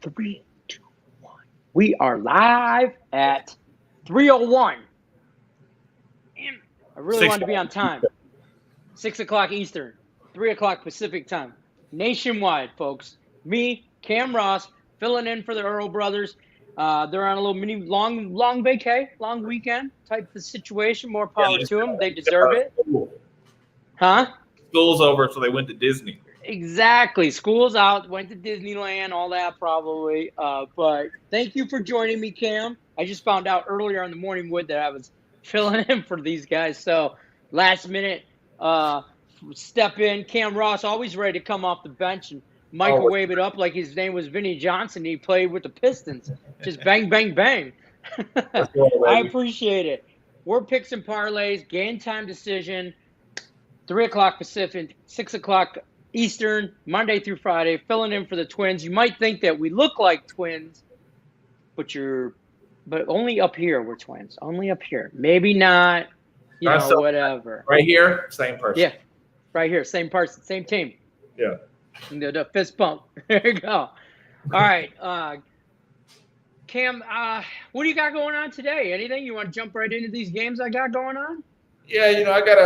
3, 2, 1. We are live at 3:01. I really wanted to be on time. 6 o'clock Eastern, 3 o'clock Pacific time. Nationwide, folks. Me, Cam Ross, filling in for the Earl brothers. They're on a little mini long vacay, long weekend type of situation. More power to them. They deserve it. Huh? School's over, so they went to Disney. Exactly. School's out. Went to Disneyland, all that probably. But thank you for joining me, Cam. I just found out earlier on the Morning Wood that I was filling in for these guys. So last minute step in. Cam Ross always ready to come off the bench and microwave it up like his name was Vinnie Johnson. He played with the Pistons. Just bang, bang, bang. I appreciate it. We're picks and parlays, game time decision, 3 o'clock Pacific, 6 o'clock Eastern, Monday through Friday, filling in for the Twins. You might think that we look like twins, but only up here we're twins. Only up here. Maybe not, whatever. Right here, same person. Yeah, right here, same person, same team. Yeah. The fist bump. There you go. All right. Cam, what do you got going on today? Anything? You want to jump right into these games I got going on? Yeah, I got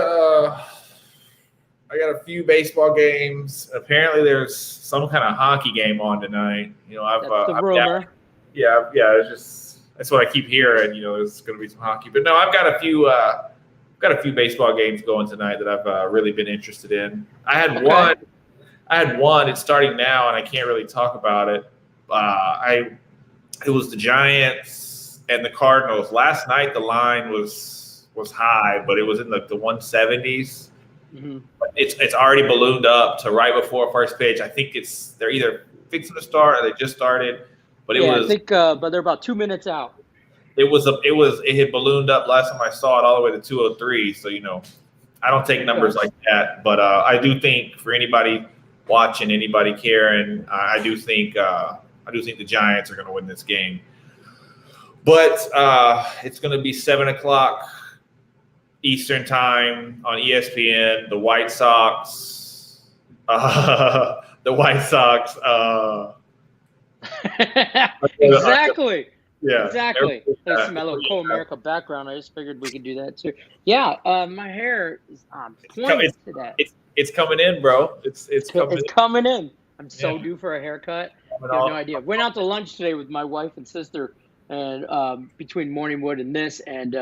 a few baseball games. Apparently, there's some kind of hockey game on tonight. That's the rumor. That's what I keep hearing. There's going to be some hockey, but no, I've got a few baseball games going tonight that I've really been interested in. I had one. It's starting now, and I can't really talk about it. It was the Giants and the Cardinals. Last night, the line was high, but it was in the 170s. Mm-hmm. It's already ballooned up to right before first pitch. I think they're either fixing to start or they just started. But I think, but they're about 2 minutes out. It had ballooned up last time I saw it all the way to 203. So I don't take numbers like that, but I do think for anybody watching, anybody caring, I do think the Giants are going to win this game. But it's going to be 7 o'clock Eastern time on ESPN. The White Sox. Exactly. Yeah. Exactly. That's my little Co-America background. I just figured we could do that too. Yeah. My hair is on point to that. It's coming in, bro. It's coming in. I'm so due for a haircut. I have no idea. Went out to lunch today with my wife and sister, and between Morning Wood and this, and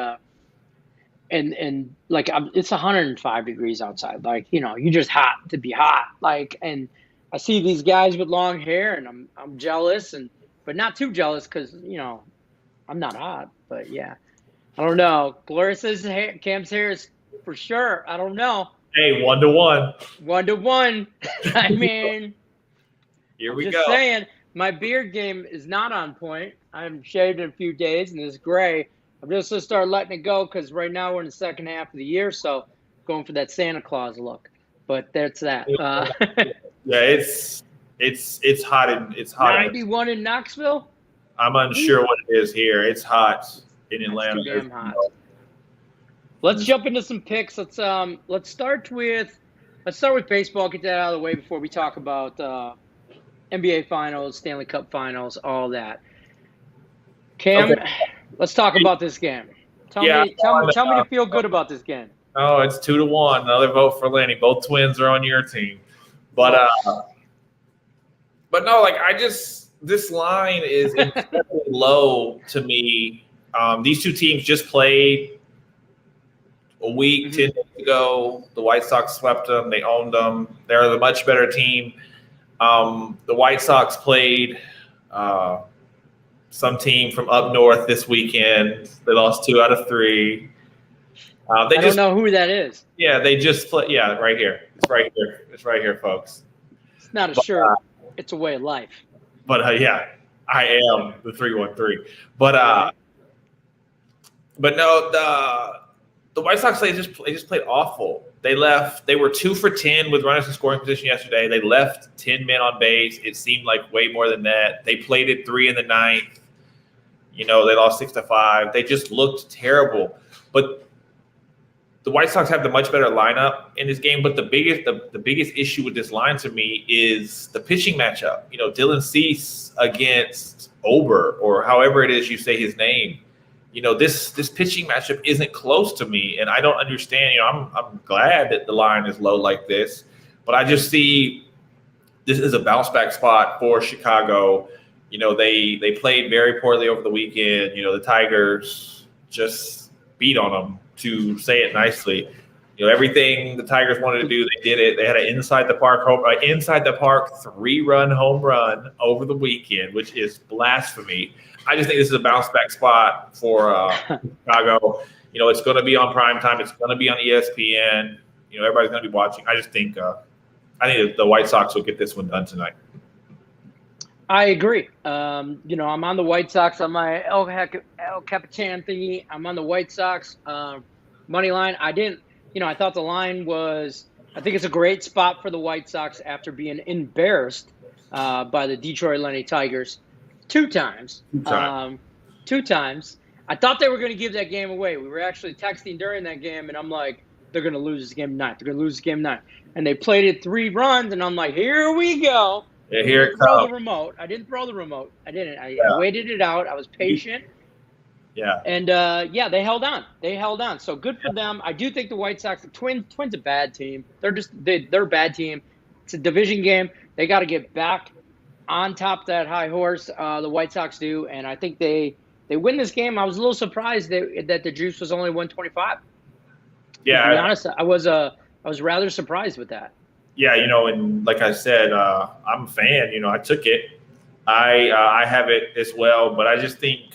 like it's 105 degrees outside. Like you're just hot to be hot. Like, and I see these guys with long hair, and I'm jealous, but not too jealous because I'm not hot. But yeah, I don't know. Clarissa's hair, Cam's hair is for sure. I don't know. Hey, 1-to-1. 1-to-1. I mean, here we go. Just saying, my beard game is not on point. I haven't shaved in a few days, and it's gray. I'm just going to start letting it go because right now we're in the second half of the year, so going for that Santa Claus look. But that's that. Yeah, it's hot. It's hot. 91 in Knoxville? I'm unsure what it is here. It's hot in Atlanta. It's too damn hot. Let's jump into some picks. Let's start with baseball. Get that out of the way before we talk about NBA Finals, Stanley Cup Finals, all that. Cam, Let's talk about this game. Tell me to feel good about this game. Oh, it's 2-1. Another vote for Lenny. Both Twins are on your team, but no, this line is incredibly low to me. These two teams just played a week, 10 days ago. The White Sox swept them. They owned them. They're the much better team. The White Sox played some team from up north this weekend. They lost 2 out of 3. I don't know who that is. Yeah, they just play. Yeah, right here. It's right here. It's right here, folks. It's not a shirt. It's a way of life. But yeah, I am the 313. But no, the White Sox they just played awful. They were 2 for 10 with runners in scoring position yesterday. They left 10 men on base. It seemed like way more than that. They played it 3 in the 9th. They lost 6-5. They just looked terrible. But the White Sox have the much better lineup in this game, but the biggest issue with this line to me is the pitching matchup. You know, Dylan Cease against Ober, or however it is you say his name. You know, this pitching matchup isn't close to me, and I don't understand. You know, I'm glad that the line is low like this, but I just see this is a bounce back spot for Chicago. You know, they played very poorly over the weekend. You know, the Tigers just beat on them, to say it nicely. You know, everything the Tigers wanted to do, they did it. They had an inside the park 3-run home run over the weekend, which is blasphemy. I just think this is a bounce back spot for Chicago. You know, it's going to be on primetime. It's going to be on ESPN. You know, everybody's going to be watching. I just think the White Sox will get this one done tonight. I agree. You know, I'm on the White Sox on my El Capitan thingy. I'm on the White Sox money line. I thought the line was – I think it's a great spot for the White Sox after being embarrassed by the Detroit Lenny Tigers two times. Two times. I thought they were going to give that game away. We were actually texting during that game, and I'm like, they're going to lose this game tonight. They're going to lose this game tonight. And they played it 3 runs, and I'm like, here we go. Yeah, here it comes. I didn't throw the remote. I didn't. I waited it out. I was patient. Yeah. And, they held on. So good for them. I do think the White Sox, the Twins a bad team. They're a bad team. It's a division game. They got to get back on top of that high horse, the White Sox do. And I think they win this game. I was a little surprised that the juice was only 125. Yeah. To be honest, I was rather surprised with that. Yeah, you know, and like I said, I'm a fan. You know, I took it. I have it as well, but I just think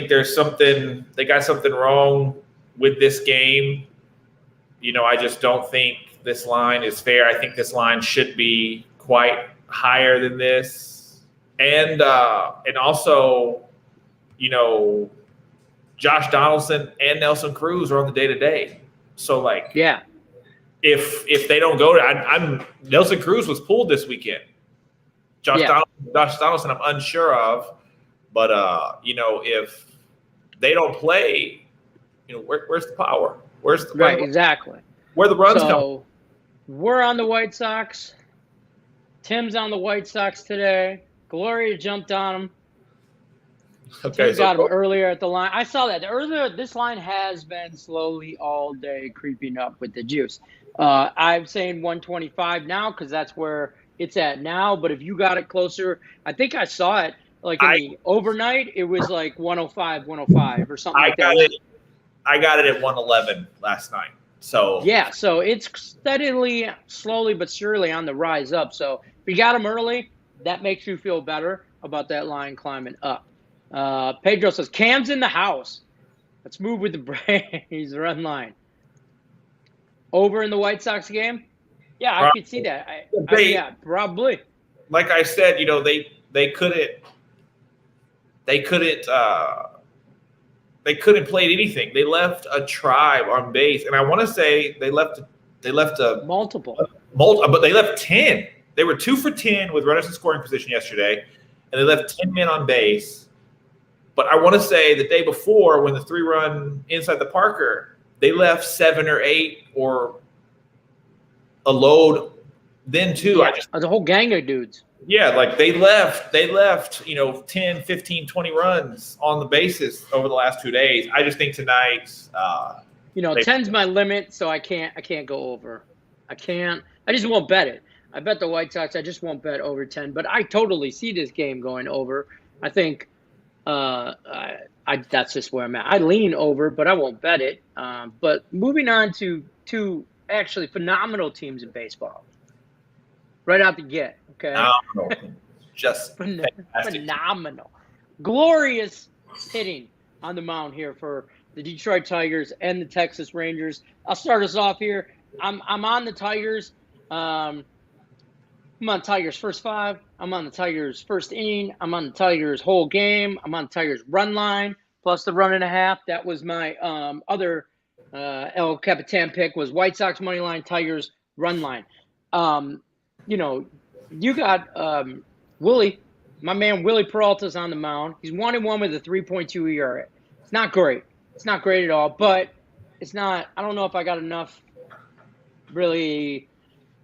there's something. They got something wrong with this game. You know, I just don't think this line is fair. I think this line should be quite higher than this, and also, you know, Josh Donaldson and Nelson Cruz are on the day-to-day. So, like, yeah, if they don't go to Nelson Cruz was pulled this weekend. Josh Donaldson, I'm unsure of, but you know, if they don't play, you know, where's the power? Exactly. Where the runs come? We're on the White Sox. Tim's on the White Sox today. Gloria jumped on him. Okay, got him earlier at the line. I saw that earlier. This line has been slowly all day creeping up with the juice. I'm saying 125 now because that's where it's at now. But if you got it closer, I think I saw it like in the overnight. It was like 105 or something like that. I got it at 111 last night. So yeah, so it's steadily, slowly but surely on the rise up. So if you got them early, that makes you feel better about that line climbing up. Pedro says, Cam's in the house. Let's move with the Braves run line. Over in the White Sox game? Yeah, I could see that. Yeah, probably. Like I said, you know, they couldn't play anything. They left a tribe on base, and I want to say they left a multiple, but they left 10. They were 2 for 10 with runners in scoring position yesterday, and they left 10 men on base. But I want to say the day before, when the 3-run inside the Parker, they left 7 or 8 or a load then too. Yeah, the whole gang of dudes. Yeah, like they left, you know, 10, 15, 20 runs on the bases over the last 2 days. I just think tonight, you know, 10's my limit, so I can't go over. I just won't bet it. I bet the White Sox. I just won't bet over 10. But I totally see this game going over. I think that's just where I'm at. I lean over, but I won't bet it. But moving on to two actually phenomenal teams in baseball. Right out the get, okay? Phenomenal. Just phenomenal. Glorious hitting on the mound here for the Detroit Tigers and the Texas Rangers. I'll start us off here. I'm on the Tigers. I'm on Tigers first 5. I'm on the Tigers first inning. I'm on the Tigers whole game. I'm on the Tigers run line plus the 1.5. That was my other El Capitan pick was White Sox money line, Tigers run line. You know, you got Willie, my man Willie Peralta's on the mound. He's 1-1 with a 3.2 ERA. It's not great. It's not great at all, but it's not. I don't know if I got enough. Really,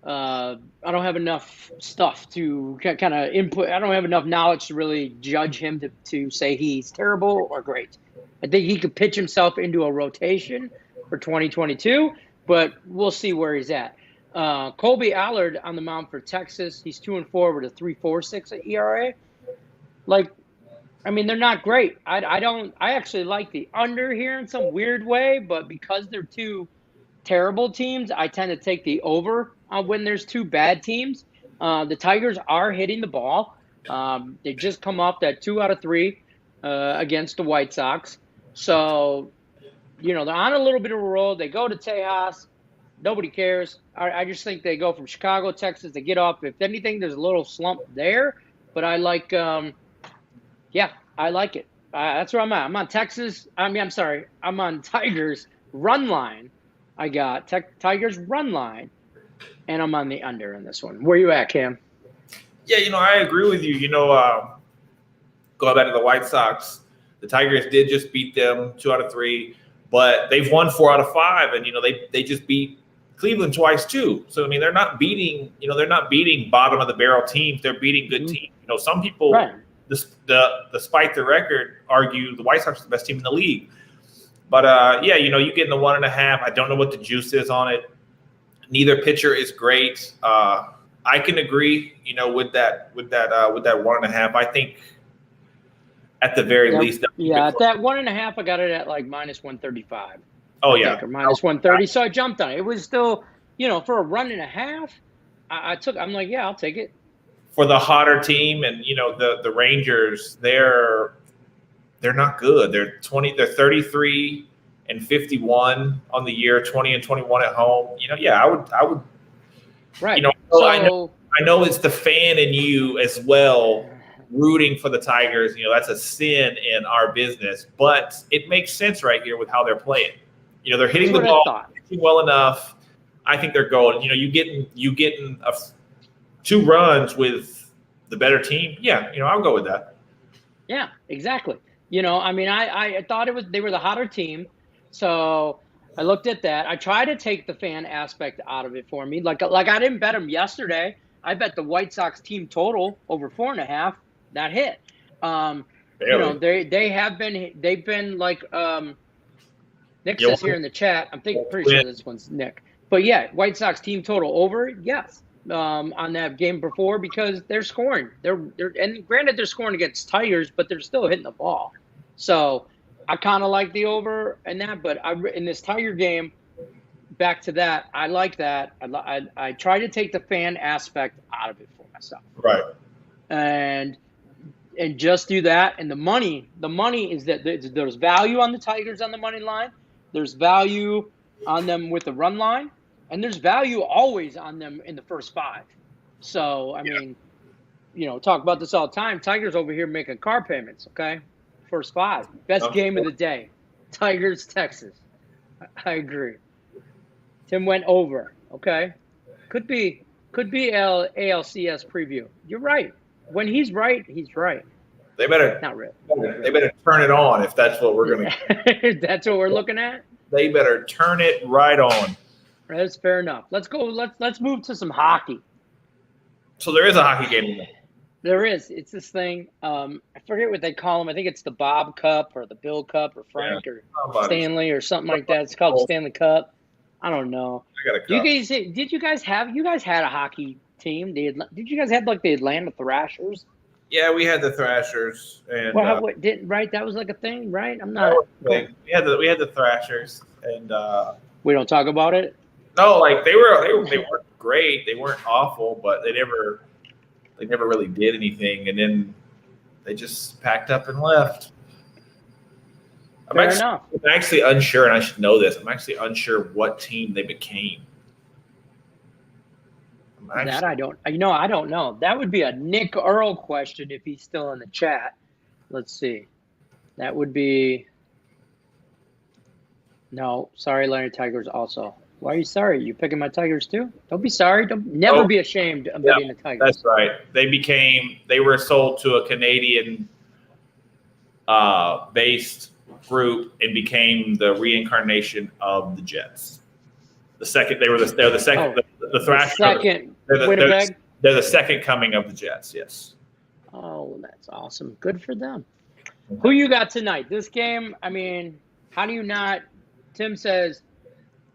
I don't have enough stuff to kind of input. I don't have enough knowledge to really judge him to say he's terrible or great. I think he could pitch himself into a rotation for 2022, but we'll see where he's at. Colby Allard on the mound for Texas. He's 2-4 with a 3.46 ERA. Like, I mean, they're not great. I actually like the under here in some weird way, but because they're two terrible teams, I tend to take the over when there's two bad teams. The Tigers are hitting the ball. They just come off that 2 out of 3 against the White Sox. So, they're on a little bit of a roll. They go to Tejas. Nobody cares. I just think they go from Chicago, Texas. They get off. If anything, there's a little slump there. But I like, I like it. That's where I'm at. I'm on Texas. I'm on Tigers run line. I got Tigers run line, and I'm on the under in this one. Where you at, Cam? Yeah, I agree with you. Going back to the White Sox, the Tigers did just beat them 2 out of 3, but they've won 4 out of 5, and they just beat Cleveland twice too. So they're not beating bottom of the barrel teams. They're beating good teams. Some people, right, despite the record, argue the White Sox are the best team in the league. But you get in the 1.5. I don't know what the juice is on it. Neither pitcher is great. I can agree, with that 1.5. I think at the very least. At that 1.5, I got it at like -135. Oh yeah, or -130. So I jumped on it. It was still, for a run and a half. I'm like, yeah, I'll take it. For the hotter team, and the Rangers, they're not good. They're 33 and 51 on the year, 20 and 21 at home. I would. Right. So I know it's the fan in you as well, rooting for the Tigers. That's a sin in our business, but it makes sense right here with how they're playing. They're hitting the ball well enough. I think they're going. You getting 2 runs with the better team. Yeah, I'll go with that. Yeah, exactly. I thought they were the hotter team, so I looked at that. I tried to take the fan aspect out of it for me. Like I didn't bet them yesterday. I bet the White Sox team total over 4.5. That hit. They've been like Nick says here in the chat. Pretty sure this one's Nick. But yeah, White Sox team total over. Yes. On that game before, because they're scoring. And granted they're scoring against Tigers, but they're still hitting the ball. So I kind of like the over and that, but in this Tiger game, back to that, I like that. I try to take the fan aspect out of it for myself. Right. And just do that. And the money is that there's value on the Tigers on the money line. There's value on them with the run line. And there's value always on them in the first 5. So, I mean, talk about this all the time. Tigers over here making car payments, okay? First 5. Best game of the day. Tigers, Texas. I agree. Tim went over, okay? Could be ALCS preview. You're right. When he's right, he's right. They better not really. They better turn it on if that's what we're going to. That's what we're looking at? They better turn it right on. That's fair enough. Let's go. Let's move to some hockey. So there is a hockey game tonight. There is. It's this thing. I forget what they call them. I think it's the Bob Cup or the Bill Cup or Frank or Stanley or something like that. It's called the Stanley Cup. I don't know. I got a cup. You guys had a hockey team? Did you guys have like the Atlanta Thrashers? Yeah, we had the Thrashers. And right? That was like a thing, right? I'm not. We had the Thrashers, and we don't talk about it. No, like they weren't great. They weren't awful, but they never really did anything. And then they just packed up and left. I'm actually unsure, and I should know this. I'm actually unsure what team they became. That I don't. I don't know. That would be a Nick Earl question if he's still in the chat. Let's see. That would be. No, sorry, Larry Tigers also. Why are you sorry? You picking my Tigers too? Don't be sorry. Never be ashamed of being the Tigers. That's right. They were sold to a Canadian based group and became the reincarnation of the Jets. They're the second, the Thrashers. Second, Winnipeg. They're the second coming of the Jets. Yes. Oh, that's awesome. Good for them. Who you got tonight? This game, I mean, how do you not? Tim says,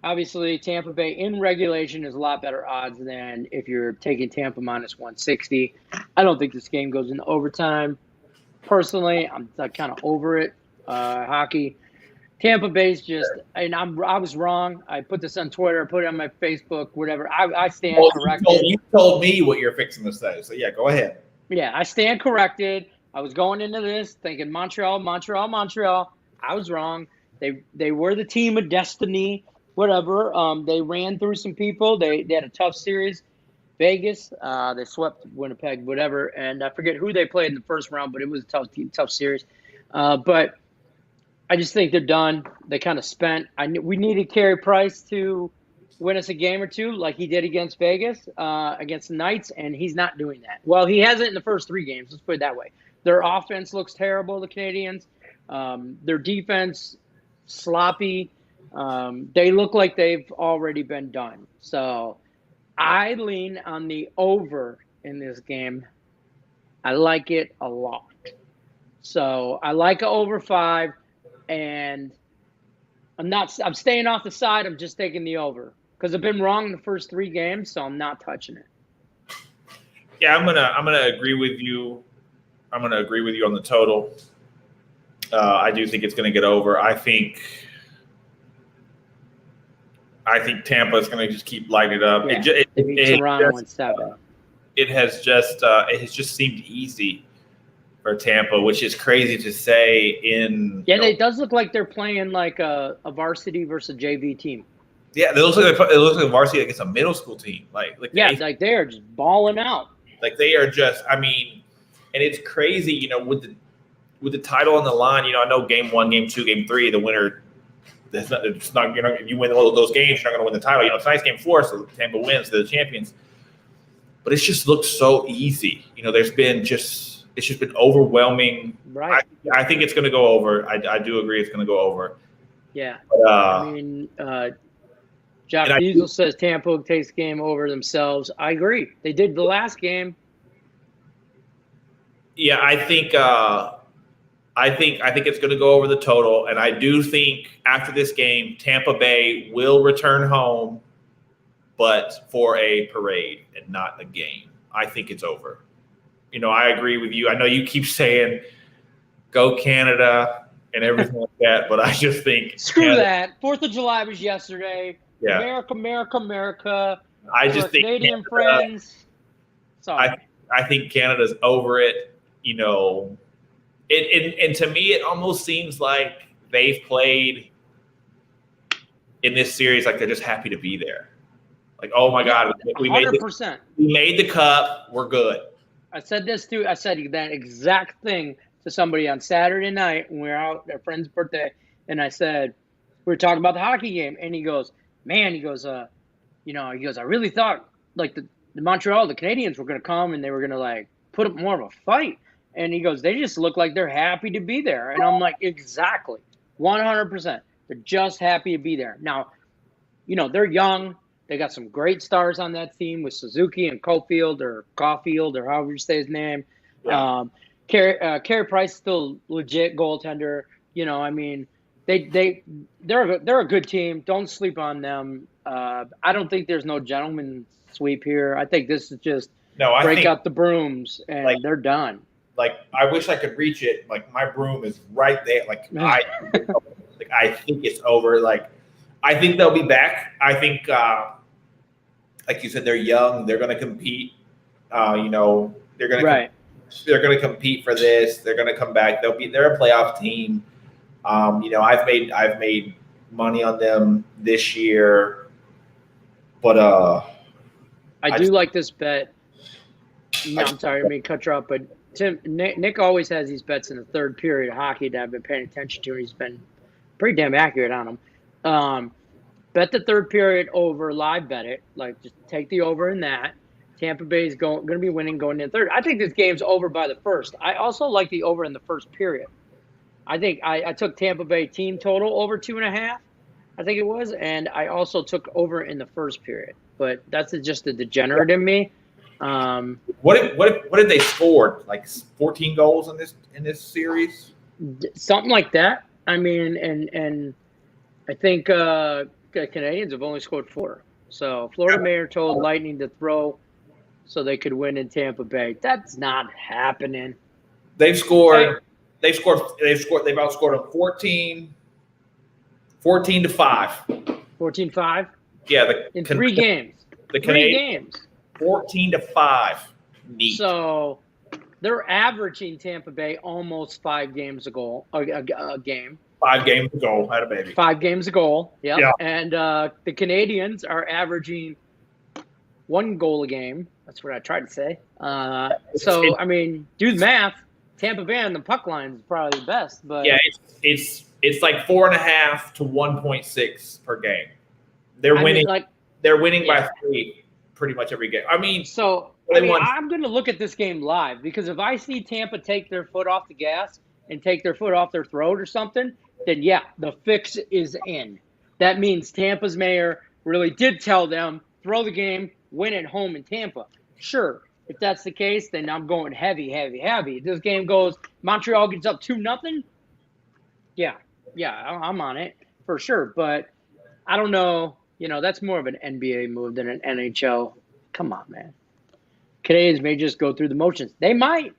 obviously, Tampa Bay in regulation is a lot better odds than if you're taking Tampa minus 160. I don't think this game goes into overtime. Personally, I'm kind of over it. Hockey. Tampa Bay's just, and I was wrong. I put this on Twitter, I put it on my Facebook, whatever. I stand corrected. You told me what you're fixing to say, so yeah, go ahead. Yeah, I stand corrected. I was going into this thinking Montreal. I was wrong. They were the team of destiny, whatever. They ran through some people. They had a tough series. Vegas, they swept Winnipeg, whatever. And I forget who they played in the first round, but it was a tough series. But I just think they're done. They kind of spent. We needed Carey Price to win us a game or two like he did against Vegas, against the Knights, and he's not doing that. Well, he hasn't in the first 3 games. Let's put it that way. Their offense looks terrible, the Canadians. Their defense, sloppy. They look like they've already been done. So I lean on the over in this game. I like it a lot. So I like an over 5, and I'm staying off the side. I'm just taking the over because I've been wrong in the first 3 games, so I'm not touching it. Yeah, I'm gonna agree with you. I'm gonna agree with you on the total. I do think it's gonna get over. I think Tampa is gonna just keep lighting it up. Yeah, Toronto in 7. It has just seemed easy for Tampa, which is crazy to say. It does look like they're playing like a varsity versus a JV team. Yeah, it looks like a varsity against a middle school team. Like they are just balling out. Like they are just. I mean, and it's crazy, with the title on the line. I know game 1, game 2, game 3, the winner. It's not. You win all of those games, you're not going to win the title. Tonight's game 4, so Tampa wins, they're the champions. But it's just looked so easy. It's just been overwhelming. Right. I think it's going to go over. I do agree it's going to go over. Yeah. But, Josh Diesel says Tampa takes the game over themselves. I agree. They did the last game. Yeah, I think it's going to go over the total, and I do think after this game, Tampa Bay will return home, but for a parade and not a game. I think it's over. I agree with you. I know you keep saying go Canada and everything like that, but I just think screw that. 4th of July was yesterday. Yeah. America. I just think Canadian Canada, friends. Sorry. I think Canada's over it. And to me, it almost seems like they've played in this series like they're just happy to be there. Like, oh my God, we made the cup. We're good. I said this too. I said that exact thing to somebody on Saturday night when we were out at a friend's birthday, and I said we were talking about the hockey game, and he goes, "Man," he goes, I really thought like the Montreal, the Canadians were going to come and they were going to like put up more of a fight, and he goes, "They just look like they're happy to be there," and I'm like, exactly, 100%. They're just happy to be there. Now, they're young. They got some great stars on that team with Suzuki and Caulfield or however you say his name. Yeah. Carey Price is still legit goaltender. They're a good team. Don't sleep on them. I don't think there's no gentleman's sweep here. I think this is just break out the brooms and they're done. Like I wish I could reach it. Like my broom is right there. Like I think it's over. Like I think they'll be back. I think. Like you said, they're young. They're going to compete. They're going to compete for this. They're going to come back. They're a playoff team. I've made money on them this year, but I do like this bet. I'm sorry, I mean cut you off, but Nick always has these bets in the third period of hockey that I've been paying attention to, and he's been pretty damn accurate on them. Bet the third period over, live bet it. Like, just take the over in that. Tampa Bay is going to be winning going into third. I think this game's over by the first. I also like the over in the first period. I think I took Tampa Bay team total over 2.5. I think it was, and I also took over in the first period. But that's just the degenerate in me. What did they score? Like 14 goals in this series? Something like that. I mean, and I think the Canadians have only scored 4. So Florida Mayor told Lightning to throw so they could win in Tampa Bay. That's not happening. They've outscored them 14 to 5. 14-5? Yeah, in 3 games. The 3 games. 14 to 5. Neat. So they're averaging Tampa Bay almost 5 games a goal a game. 5 games a goal, had a baby. 5 games a goal. Yep. Yeah. And the Canadians are averaging 1 goal a game. That's what I tried to say. So I mean, do the math. Tampa Bay on the puck line is probably the best, but yeah, it's like 4.5 to 1.6 per game. They're winning. They're winning by 3 pretty much every game. I mean, I'm going to look at this game live because if I see Tampa take their foot off the gas and take their foot off their throat or something, then yeah, the fix is in. That means Tampa's mayor really did tell them throw the game, win at home in Tampa. Sure. If that's the case, then I'm going heavy. If this game goes, Montreal gets up 2-0, yeah, I'm on it for sure. But I don't know. That's more of an NBA move than an NHL. Come on, man. Canadians may just go through the motions. They might.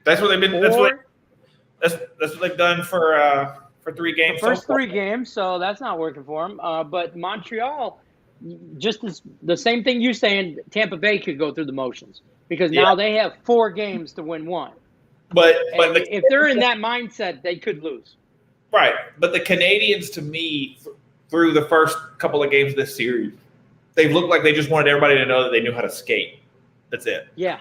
That's what they've been. That's what they've done for 3 games. The first 3 games, so that's not working for them. But Montreal, just the same thing you saying. Tampa Bay could go through the motions. Because now they have 4 games to win 1. But if they're in that mindset, they could lose. Right. But the Canadians, to me, through the first couple of games of this series, they looked like they just wanted everybody to know that they knew how to skate. That's it. Yeah.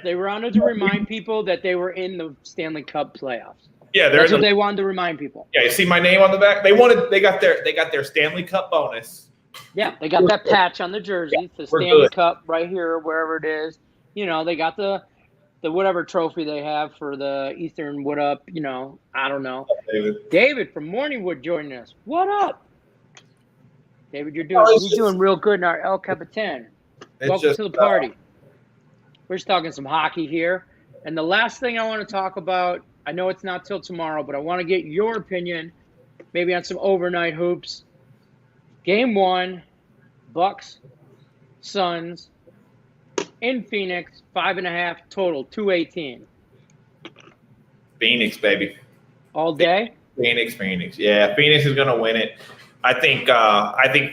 They wanted to remind people that they were in the Stanley Cup playoffs. Yeah, that's what they wanted to remind people. Yeah, you see my name on the back? They got their Stanley Cup bonus. Yeah, they got that patch on the jersey, the Stanley Cup right here, wherever it is. They got the whatever trophy they have for the Eastern Wood Up. I don't know. David from Morningwood joining us. What up, David? You're doing real good in our El Capitan. Welcome to the party. We're just talking some hockey here, and the last thing I want to talk about. I know it's not till tomorrow, but I want to get your opinion, maybe on some overnight hoops. Game 1, Bucks, Suns, in Phoenix, 5.5 total, 218. Phoenix, baby. All day? Phoenix. Yeah, Phoenix is going to win it. I think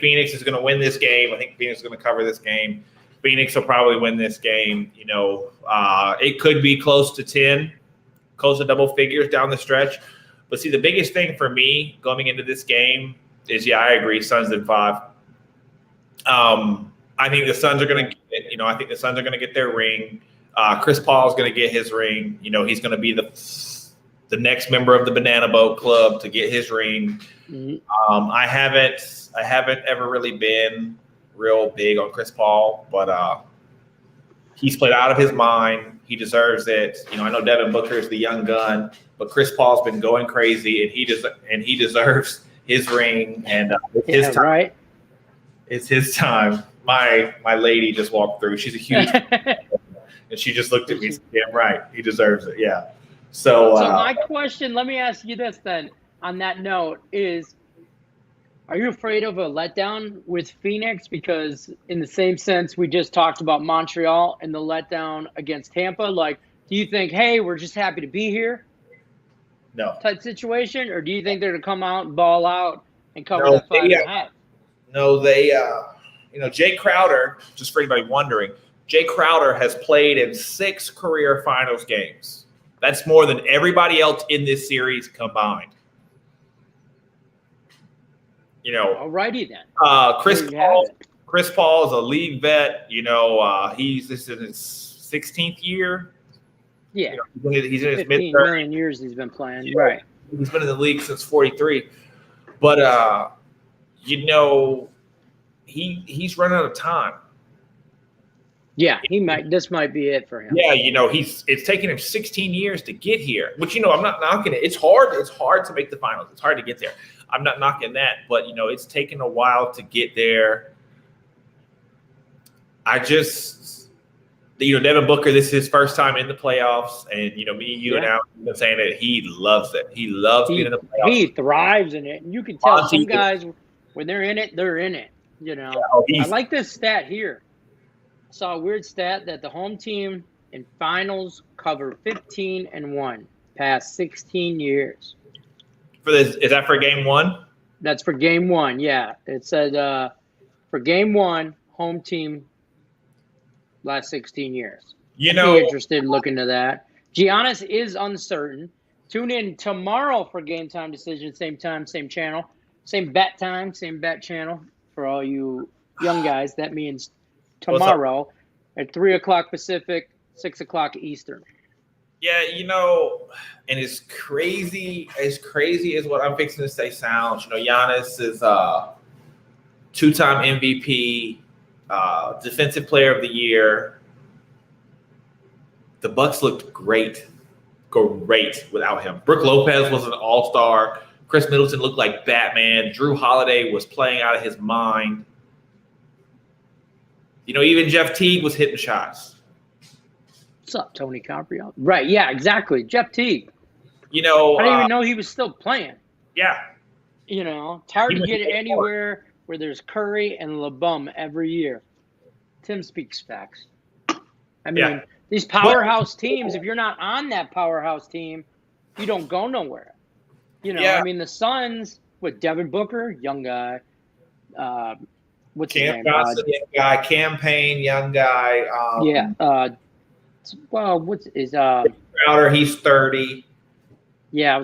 Phoenix is going to win this game. I think Phoenix is going to cover this game. Phoenix will probably win this game. It could be close to 10, close to double figures down the stretch. But see, the biggest thing for me going into this game is, I agree, Suns in 5. I think the Suns are going to get, I think the Suns are going to get their ring. Chris Paul is going to get his ring. He's going to be the next member of the Banana Boat Club to get his ring. Mm-hmm. I haven't ever really been real big on Chris Paul, but he's played out of his mind. He deserves it. I know Devin Booker is the young gun, but Chris Paul's been going crazy, and he deserves his ring, and his time. Right. It's his time. My lady just walked through. She's a huge and she just looked at me and said, damn right, he deserves it. Yeah. So my question, let me ask you this then, on that note, is are you afraid of a letdown with Phoenix? Because in the same sense we just talked about Montreal and the letdown against Tampa, do you think, hey, we're just happy to be here? No. Type situation? Or do you think they're going to come out and ball out and cover that 5.5? No, they Jay Crowder, just for anybody wondering, Jay Crowder has played in 6 career finals games. That's more than everybody else in this series combined. Alrighty then. Chris Paul is a league vet. This is his 16th year. Yeah. He's in his 15 million years he's been playing. Yeah. Right. He's been in the league since 43. But he's run out of time. Yeah, he might. This might be it for him. Yeah, it's taken him 16 years to get here, which, I'm not knocking it. It's hard. It's hard to make the finals. It's hard to get there. I'm not knocking that, but, it's taken a while to get there. I just, Devin Booker, this is his first time in the playoffs, and, me, you, and Al have been saying that he loves it. He loves being in the playoffs. He thrives in it. And you can tell some guys, when they're in it, they're in it. I like this stat here. I saw a weird stat that the home team in finals cover 15-1 past 16 years. Is that for game one? That's for game one, yeah. It said for game one, home team last 16 years. Be interested in looking to that. Giannis is uncertain. Tune in tomorrow for Game Time Decision, same time, same channel, same bet time, same bet channel for all you young guys. That means tomorrow at 3 o'clock Pacific, 6 o'clock Eastern. Yeah, and as crazy as what I'm fixing to say sounds, Giannis is two-time MVP, Defensive Player of the Year. The Bucks looked great without him. Brook Lopez was an all-star. Chris Middleton looked like Batman. Drew Holiday was playing out of his mind. Even Jeff Teague was hitting shots. What's up, Tony Caprio? Right, yeah, exactly. Jeff Teague. I didn't even know he was still playing. Yeah. It's hard to get anywhere where there's Curry and LeBum every year. Tim speaks facts. These powerhouse teams, if you're not on that powerhouse team, you don't go nowhere. The Suns with Devin Booker, young guy. What's his name? Johnson, young guy. Campaign, young guy. What's his Crowder? He's 30. Yeah,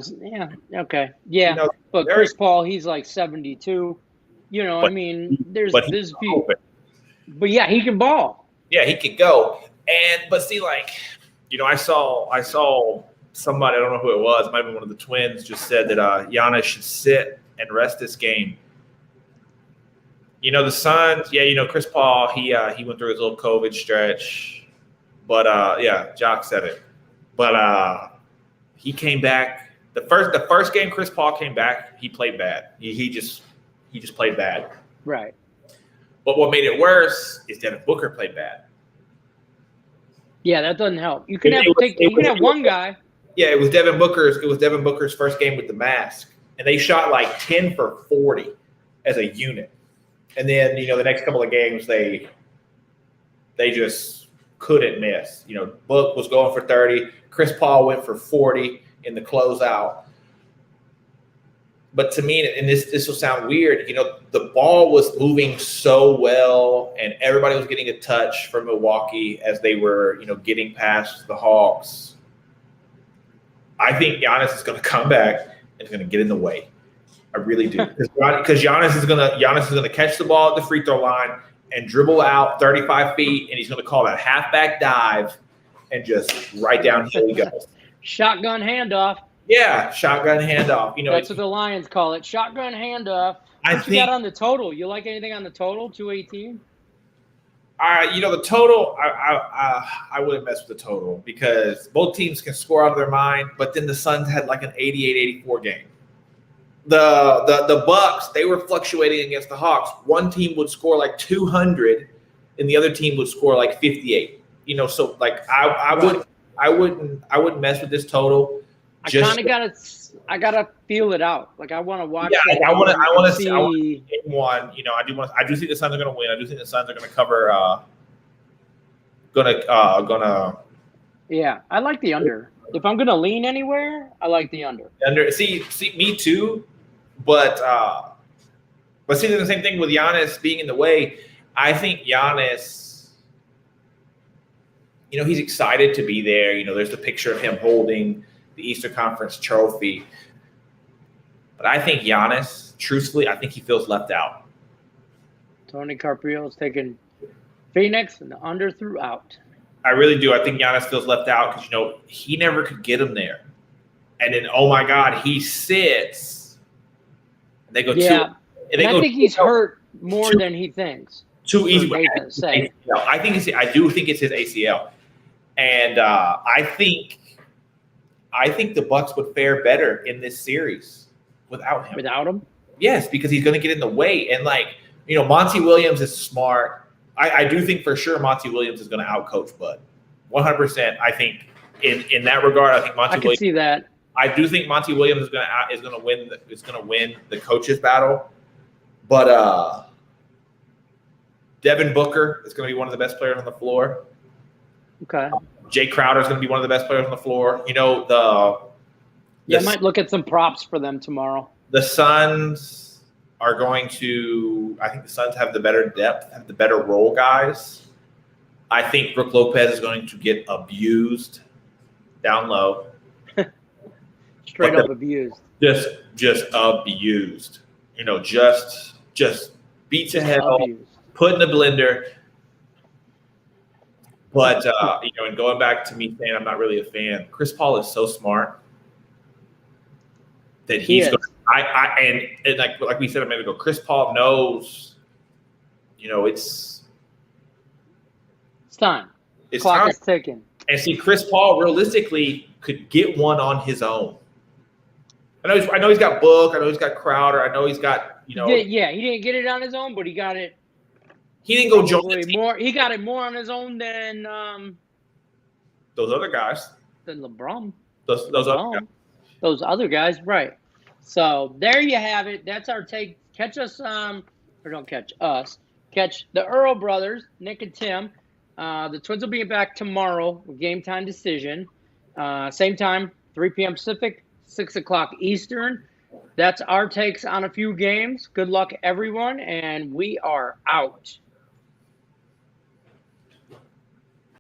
okay. Yeah, but Chris Paul, he's like 72. There's this view. But yeah, he can ball. Yeah, he can go. But see, I saw somebody, I don't know who it was, maybe one of the twins, just said that Giannis should sit and rest this game. The Suns, Chris Paul, he went through his little COVID stretch. But Jock said it. But he came back. The first game Chris Paul came back, he played bad. He just played bad. Right. But what made it worse is Devin Booker played bad. Yeah, that doesn't help. You can have one guy. Yeah, it was Devin Booker's first game with the mask, and they shot like 10 for 40 as a unit. And then the next couple of games they just couldn't miss. Book was going for 30. Chris Paul went for 40 in the closeout. But to me, and this will sound weird, the ball was moving so well, and everybody was getting a touch from Milwaukee as they were, getting past the Hawks. I think Giannis is going to come back and is going to get in the way. I really do, because Giannis is going to catch the ball at the free throw line and dribble out 35 feet, and he's going to call that halfback dive and just right downhill he goes. Shotgun handoff. Yeah, shotgun handoff. That's what the Lions call it. Shotgun handoff. What you got on the total? You like anything on the total? 218? The total, I wouldn't mess with the total because both teams can score out of their mind, but then the Suns had like an 88-84 game. The Bucks, they were fluctuating against the Hawks. One team would score like 200 and the other team would score like 58. So like I wouldn't mess with this total. I gotta feel it out. Like I want to watch. Yeah, I want to see game one. I do think the Suns are going to win. I do think the Suns are going to cover. Gonna. Yeah, I like the under. If I'm going to lean anywhere, I like the under. See, me too. But see, the same thing with Giannis being in the way. I think Giannis, he's excited to be there. There's the picture of him holding the Eastern Conference trophy. But I think Giannis, truthfully, I think he feels left out. Tony Carpio is taking Phoenix and the under throughout. I really do. I think Giannis feels left out because, he never could get him there. And then, oh, my God, he sits. And they go I think he's hurt more than he thinks. Too easy. Nathan say. I do think it's his ACL, and I think the Bucks would fare better in this series without him. Without him? Yes, because he's going to get in the way, and Monty Williams is smart. I do think for sure Monty Williams is going to outcoach Bud, 100%. I think in that regard, I think I can see that. I do think Monty Williams is going to win the coaches battle, but Devin Booker is going to be one of the best players on the floor. Okay. Jay Crowder is going to be one of the best players on the floor. I might look at some props for them tomorrow. The Suns are going to – I think the Suns have the better depth, have the better role guys. I think Brook Lopez is going to get abused down low. Straight up abused. Just abused. Just beat to hell, put in the blender. But, and going back to me saying I'm not really a fan, Chris Paul is so smart that he's going to – and like we said a minute ago, Chris Paul knows, it's time. It's Clock time. is ticking. And see, Chris Paul realistically could get one on his own. I know he's got Book. I know he's got Crowder. I know he's got, he didn't get it on his own, but he got it. He didn't go join the team. He got it more on his own than those other guys. Than LeBron. Those other guys. Those other guys, right. So there you have it. That's our take. Catch us, or don't catch us. Catch the Earl brothers, Nick and Tim. The Twins will be back tomorrow with Game Time Decision. Same time, 3 p.m. Pacific, 6 o'clock Eastern. That's our takes on a few games. Good luck, everyone, and we are out.